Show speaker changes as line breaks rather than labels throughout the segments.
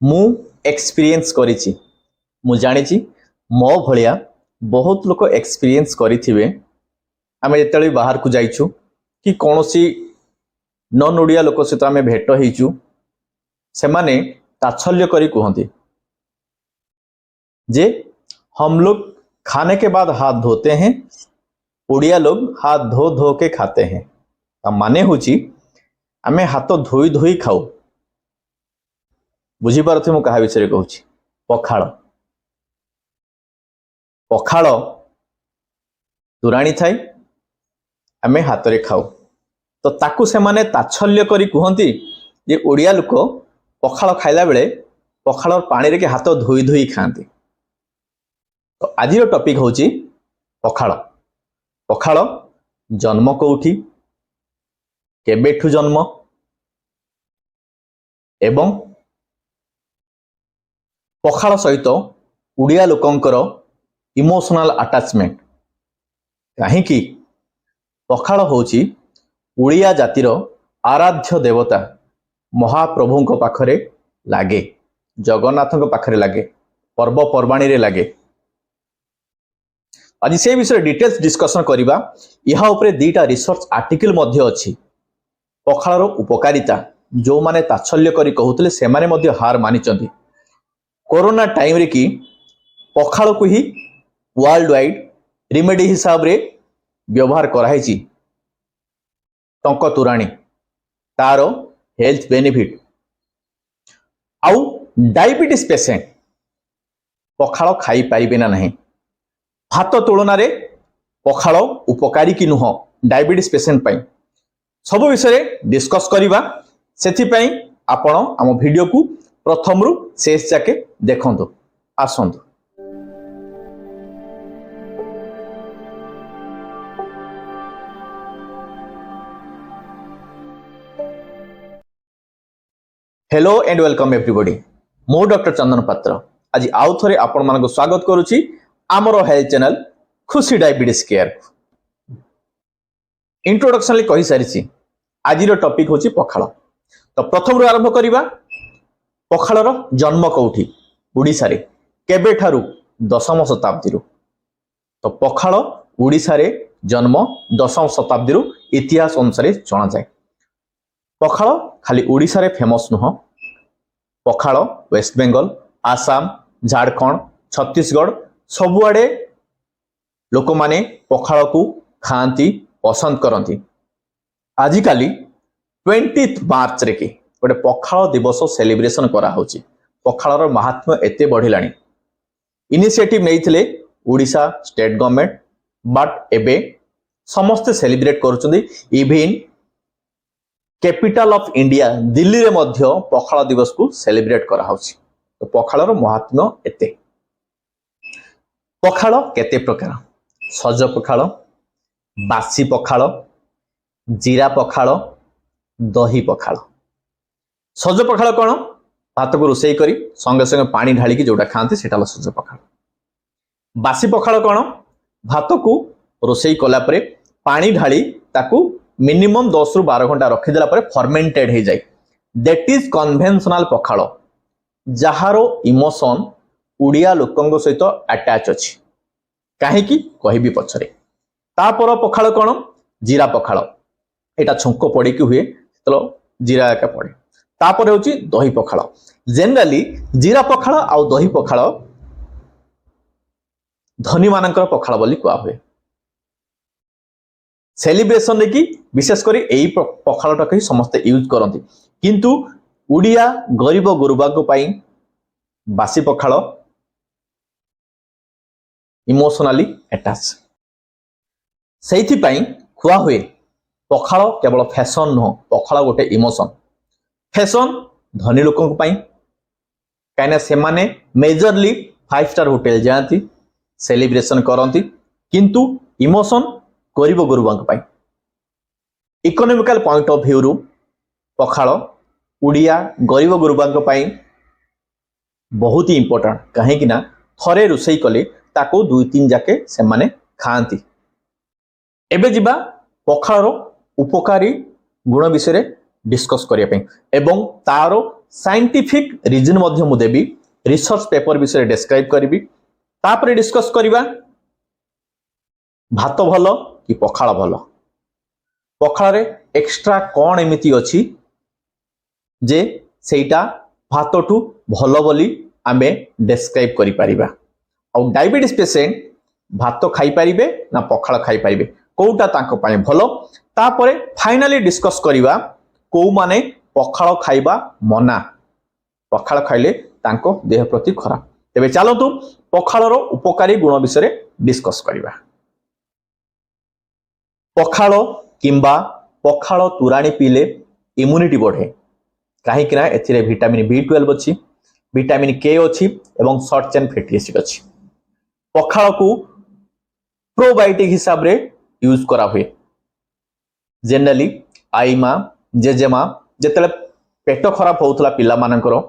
मु एक्सपीरियंस करिछि मु जानिछि मो भलिया बहुत लोक एक्सपीरियंस करिथिबे। आमे जेतले बाहर को जाइछु कि कोनोसी नॉन ओडिया लोक सहित आमे भेट होइछु से माने ताच्छल्य करी कहंती जे हम लोग खाने के बाद हाथ धोते हैं, ओडिया लोग हाथ धो धो के खाते हैं। माने होची आमे हाथ धोई धोई खाऊ। बुझी पारथि मु कहा विषय कहूची पखाळ पखाळ तुराणी थाई आमे हाथ रे खाऊ। तो ताकू से माने ताच्छल्य करी कहंती जे ओडिया लोक पखाळ खाइला बेले पखाळ पानी रे के हाथ धोई धोई खांती। तो आज टॉपिक होची पखाळ। पखाळ जन्म कोठी, केबेठु जन्म एवं पखाळ सहित ओडिया लोकंकर इमोशनल अटैचमेंट कहीं पखाळ होची ओडिया जातिर आराध्य देवता महाप्रभुंक पाखरे लागे, जगन्नाथंक पाखरे लागे, पर्वपर्वाणी रे लागे। आज से विषय डिटेल्स डिस्कशन करिबा। यहा उपरे दीटा रिसर्च आर्टिकल मध्य अछि। पखाळर उपकारिता जो माने ताच्छल्य करी कहउतले से माने मध्य हार मानिचंती। कोरोना टाइम रे कि पखाळ को ही वर्ल्ड वाइड रिमेडी हिसाब रे व्यवहार कराइछि। टंक तुराणी तार हेल्थ बेनिफिट आउ डायबिटीज पेशेंट पखाळ खाई पारिबे ना नहीं। भात तुलन रे पखाळ उपकारी कि नुह डायबिटीज पेशेंट पाई सब विषय डिस्कस करिबा। सेथि पई आपण आम वीडियो को प्रथम रु शेष जाके देखंतु। आसंतु हेलो एंड वेलकम एवरीबॉडी। मो डॉक्टर चंदन पात्र आज आउ थरे आपण मानको स्वागत करूची आमरो हेल्थ चैनल खुशी डायबिटीज केयर। इंट्रोडक्शन कहि सारिछि। आज टॉपिक होची पखाळ। तो प्रथम रु आरंभ करिबा। पखाळर जन्म कोठी ओडिसा रे केबे ठारू दशम शताब्दी रु। तो पखाळ ओडिसा रे जन्म दशम शताब्दी रु इतिहास अनुसार जणा जाय। पखाळ खाली ओडिसा रे फेमस नुह। पखाळ वेस्ट बेंगल, आसाम, झारखंड, छत्तीसगढ़ सबुआडे लोक माने पखाळ को खांती पसंद करती। आजिकाली 20 मार्च रे कि गोटे पखाळ दिवस सेलिब्रेशन करा होची। पखाळर महात्म्य एते बढ़िलानी। इनिशिएटिव नैथिले ओडिशा स्टेट गवर्नमेंट बट एबे समस्त सेलिब्रेट करूचंदी। Even capital of India Delhi रे मध्य पखाळ दिवस को सेलिब्रेट करा होची। तो पखाळर महात्म्य एते। पखाळ केते प्रकार? सज पखाळ, बासी पखाळ, जीरा पखाळ, दही पखाळ। सज पखाळ कोन? भात को रोसई करी संगे संगे पानी ढाली की जोटा खांती सेटा सज पखाळ। बासी पखाळ कोन? भात को रोसई कला परे पानी ढाली ताकू मिनिमम 10 रु 12 घंटा रखि देला परे फर्मेंटेड हे जाय। दैट इज कन्वेंशनल पखाळ जहारो इमोशन ओडिया लोकंग सहित अटैच अछि। काहे कि कहिबी पछरे। तापर पखाळ कोन? जीरा पखाळ। एटा छुंको पड़ी कि हुए तो जीरा एका पड़े। तापर होची दही पखाळ। जनरली जीरा पखाळ आ दही पखाळ धनी मानकर पखाळ बोली कुआ हुए। सेलिब्रेशन रे कि विशेष करी एई पखाळटा कही समस्त यूज करंती। किंतु ओडिया गरीब गुरुबा को पाई बासी पखाळ इमोशनली अटैच। सेथि पई खुआ हुए पखाळ केवल फैशन नो, पखाळ गोटे इमोशन। फैशन धनी लोकन को पाई काइना से माने मेजरली 5 स्टार होटल जाती सेलिब्रेशन करंती। किंतु इमोशन गरीब गुरुबा को पाई। इकोनॉमिकल पॉइंट ऑफ व्यू रु पखाळ ओडिया गरीब गुरुबा को पाई बहुत ही इंपोर्टेंट। कहीं कि ना थरे रोसई कले ताको 2-3 जाके से माने खांती। एबे जिबा पखाळर उपकारी गुण विषय डिस्कस करिया पे एवं तारो साइंटिफिक रीजन मध्य मु देबी रिसर्च पेपर विषय डिस्क्राइब करी तापर डिस्कस करिबा भात भलो कि पखाळ भलो पखाळ रे एक्स्ट्रा कोन एमिति अछि जे सेटा भातठू भलो बोली आमे डिस्क्राइब करि परिबा और डायबिटीज पेशेंट भात खाई परिबे ना पखाळ खाई परिबे कोउटा तांको पाए भलो तापरे फाइनली डिस्कस करिबा को माने पखाळ खाइबा मना पखाळ खाइले तांको देह प्रति खराब तेबे चलतु पखाळर उपकारी गुण विषय डिस्कस करिबा पखाळ किंबा पखाळ तुराणी पीले इम्यूनिटी बढ़े कहीं एथिरे विटामिन B12 अच्छी विटामिन K अच्छी एवं शॉर्ट चेन फैटी एसिड अच्छी पखाळ को प्रोबायोटिक हिसाब रे यूज करा हुए जनरली आई माँ जेजेमा जेतेले पेट खराब होउतला पिला मानकर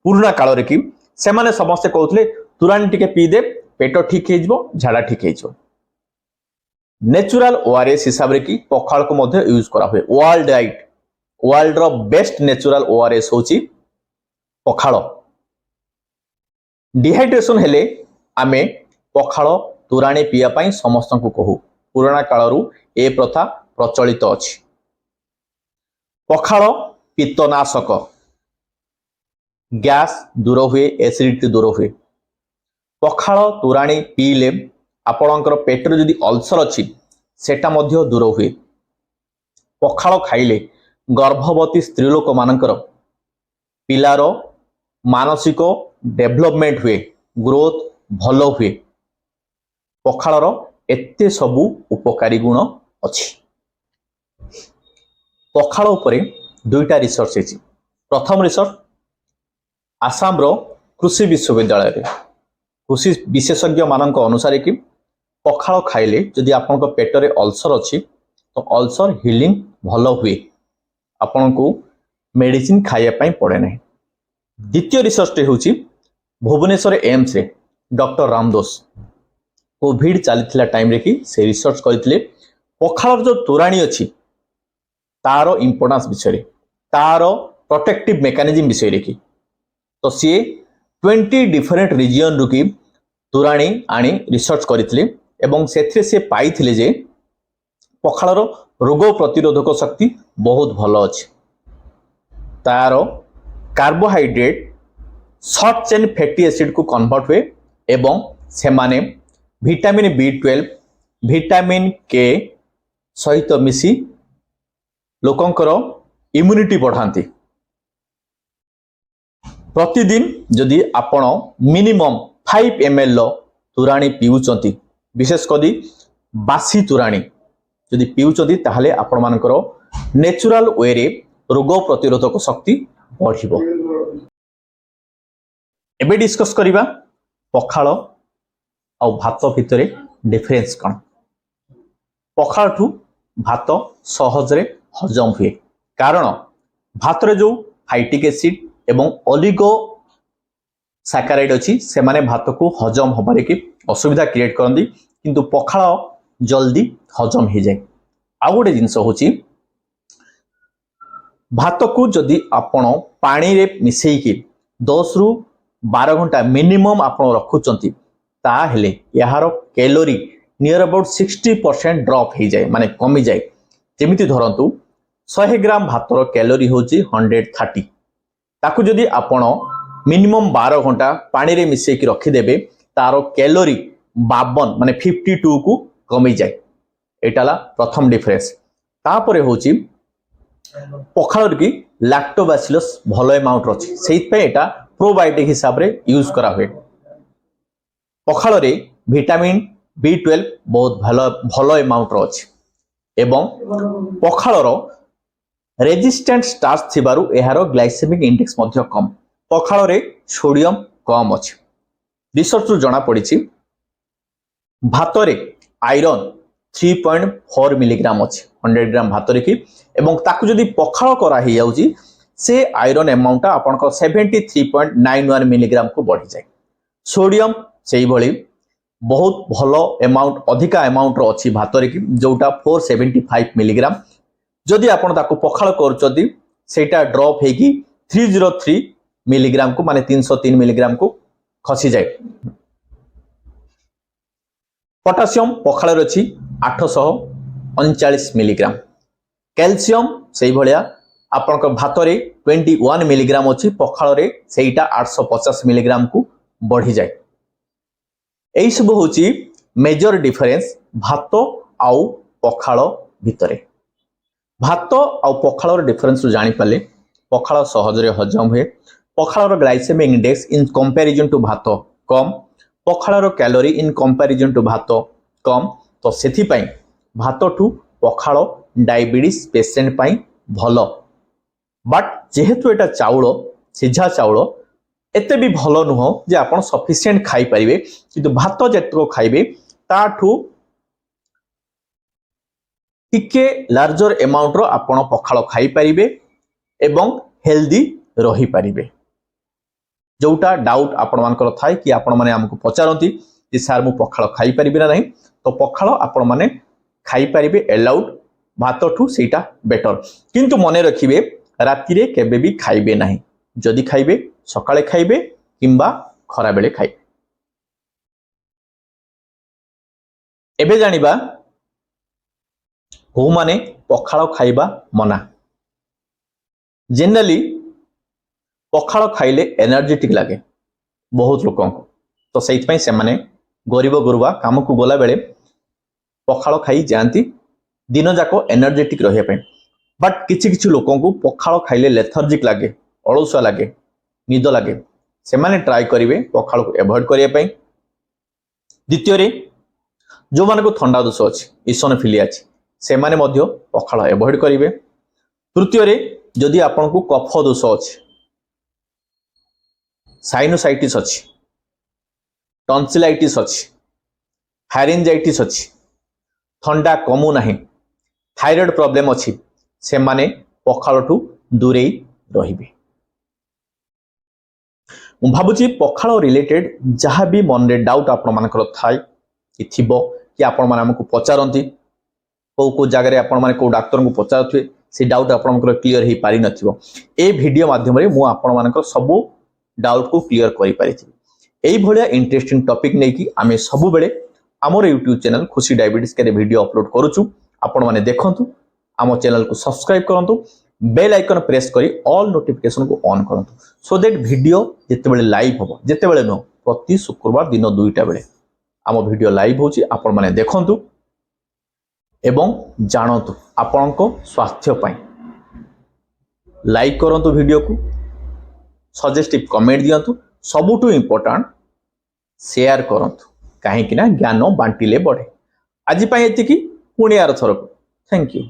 पुराना काल रे कि से माने समस्त कहउतले तुराणी टिके पी दे पेट ठीक हे जबो झाड़ा ठीक हे जबो नेचुरल ओआरएस हिसाब रे कि पखाळ को मध्य यूज करा हुए वर्ल्ड रो बेस्ट नेचुरल ओआरएस होची पखाळ डिहाइड्रेशन हेले आमे पखाळ तुराणी पिया पई समस्त को कहू पुराना काल रु ए प्रथा प्रचलित अछि पखाळ पित्तनाशक गैस दूर हुए एसिडिटी दूर हुए पखाळ तुराणी पीले आपणकर पेटर जदि अल्सर अछि सेटा मध्य दूर हुए पखाळ खाइले गर्भवती स्त्री लोक मानकर पिलार मानसिक डेवलपमेंट हुए ग्रोथ भलो हुए पखाळर एते सबु उपकारी गुण अछि पखाळ उपरे दुईटा रिसर्च अछि प्रथम रिसर्च आसाम रो कृषि विश्वविद्यालय रे कृषि विशेषज्ञ मानक अनुसार कि पखाळ खाइले जदि आपन पेट रे अल्सर अछि तो अल्सर हीलिंग भलो हुए आपन को मेडिसिन खाइया पई पड़े नहीं द्वितीय रिसर्च टे होची भुवनेश्वर एम्स रे डॉक्टर रामदोस कोविड चली टाइम रे कि से रिसर्च करथिले पखाळ जो तुराणी अछि तारो इंपोर्टेंस विषय रे तारो प्रोटेक्टिव मेकानिज्म विषय रे कि तो सी 20 डिफरेंट रीजन रु कि तुराणी आनी रिसर्च करथिले एवं सेथरे से पाइथिले जे पखाळर रोग प्रतिरोधक शक्ति बहुत भलो अछि तारो carbohydrate short chain fatty acid को कन्वर्ट हुए एवं से माने विटामिन B12 विटामिन K सहित मिसी लोकंकर इम्यूनिटी बढ़ाती प्रतिदिन जदि आपण मिनिमम 5 ml तुराणी पिउचंती विशेष करी बासी तुराणी जदि पिउचंती ताहले आपण मानकर नेचुरल वे रे रोग प्रतिरोधक शक्ति बढ़िबो एबे डिस्कस करिबा पखाळ और भात भितर डिफरेंस कौन पखाळ ठू भात सहज रे हजम हुए कारण भात रे जो फाइटिक एसिड एवं ओलिगो सैकाराइड अच्छी से माने भात को हजम होबारे कि असुविधा क्रिएट करती किंतु पखाळ जल्दी हजम हो जाए आ गोटे जिनस होची भात को जदि आपण पानी रे मिसेइकी 10 रु 12 घंटा मिनिमम आपण रखुचंती ताहेले यार कैलोरी नियर अबाउट 60% ड्रॉप हो जाए माने कमी जाए जेमिति धरंतु 100 ग्राम भातर कैलोरी होची 130 ताकू जदि आपण मिनिमम 12 घंटा पानी रे मिसेकी रखिदेबे तार कैलोरी 52 माने 52 को कमी जाए एटाला प्रथम डिफरेंस तापरे होची पखाळ की लैक्टोबैसिलस भलो अमाउंट अछि सेइत पे एटा प्रोबायोटिक हिसाब रे यूज करा हुए पखाळ रे विटामिन B12 बहुत भलो अमाउंट रो अछि एवं पखाळ रो रेजिस्टेंट स्टार्च थिबारु एहारो ग्लाइसेमिक इंडेक्स मध्य कम पखाळ रे सोडियम कम अछि रिसर्च रु जणा पड़िछि भात रे आयरन 3.4 मिलीग्राम अछि 100 ग्राम भात रे कि एवं ताकु जदि पखाळ करा हि जाउची से आयरन अमाउंट आपनक 73.91 मिलीग्राम को बढ़ी जाए सोडियम सेही भली बहुत भलो अमाउंट अधिका अमाउंट रो अछि भात रे कि जोटा 475 मिलीग्राम जदि आपण ताकु पखाळ करचदी सेटा ड्रॉप हेकी 303 मिलीग्राम को माने 303 मिलीग्राम को खसी जाए। पोटासियम पखाल अच्छी 839 मिलीग्राम। कैल्शियम से भाया आपण भात रे 21 मिलीग्राम अच्छी पखाल रे सेटा 850 मिलीग्राम को बढ़ी जाए। यही सब हूँ मेजर डिफरेंस भात आउ पखाल भितरे। भात आउ पखाल डिफरेंस जानी पाले पखाल सहजरे हजम हुए। Pakhala glycemic index in comparison to भात कम, pakhala calorie in comparison to भात कम। तो सेथि पई भात ठू पखाल डायबिटीज पेशेंट पई भलो। बट जेहेतु एटा चाउल सिझा चाउल एते भी भलो नुह जे आपण सफिशिएंट खाई परिवे, किंतु भात जेतको खाइबे ताठू टिके लार्जर अमाउंट रो आपण पखाल खाई परिवे एवं हेल्दी रही परिवे। जोटा डाउट आपण मानकर थाए कि आपण माने हमको पचारंती कि सर मु पखाल खाई परिबे ना नहीं, तो पखाल आपण माने खाई परिबे अलाउड, भात ठू सेटा बेटर। किंतु मने रखिबे राति रे केबे भी खाइबे नहीं। जदि खाइबे सकाळे खाइबे किंबा खरा बेले खाइबे। एबे जानिबा को माने पखाल खाइबा मना। जनरली पखाल खाइले एनर्जेटिक लगे बहुत लोगों को, तो से माने गरीब गुरुबा काम को गला बेले पखाल खाई जाती दिन जाक एनर्जेटिक रहिया पे। बट किछि किछि लोगों को पखाल खाइले लेथर्जिक लगे, अलसुआ लगे, निद लगे, से माने ट्राई करिवे पखाल को एवॉइड करिया पे। द्वितीय रे जो माने को ठंडा दोष अछि, इसोनोफिलिया अछि, से माने मध्य पखाल एवॉइड करिवे। तृतीय रे जदि आपन को कफ दोष अछि, साइनोसाइटिस अछि, टॉन्सिलाइटिस अछि, फैरिंजाइटिस अछि, ठंडा कमु नाही, थायराइड प्रॉब्लम अछि, से माने पखाल ठू दूरे रहिबे। मु भाबुची पखाल रिलेटेड जहाँ भी मन रे डाउट आपण मानकर थाए कि थिबो कि आपण माने हमको पचारंती को जगह आपण माने को डॉक्टर को पचारुथे से डाउट आपण मानकर क्लियर हे पारि नथिबो। ए वीडियो माध्यम रे मु आपण मानकर सब डाउट को क्लियर करि पारिथि। एई भलिया इंटरेस्टिंग टॉपिक नै कि आमे सब बेले हमर YouTube चैनल खुशी डायबिटीज के वीडियो अपलोड करूछु। आपण माने देखंतु, आम चैनल को सब्सक्राइब करंतु, बेल आइकन प्रेस करी ऑल नोटिफिकेशन को ऑन करंतु, सो दैट वीडियो जेते बेले लाइव हो, जेते बेले नो प्रति शुक्रवार दिन 2टा बेले आम वीडियो लाइव होची। आपण माने देखंतु एवं जानतु आपनको स्वास्थ्य पाई। लाइक करंतु वीडियो को, सजेस्टिव कमेंट दियंतु, सबुठु इंपोर्टेंट शेयर करंतु, काहे कि ना ज्ञान बांटिले बढ़े। आज पाई एतिकी, पुणी आर थरक। Thank you.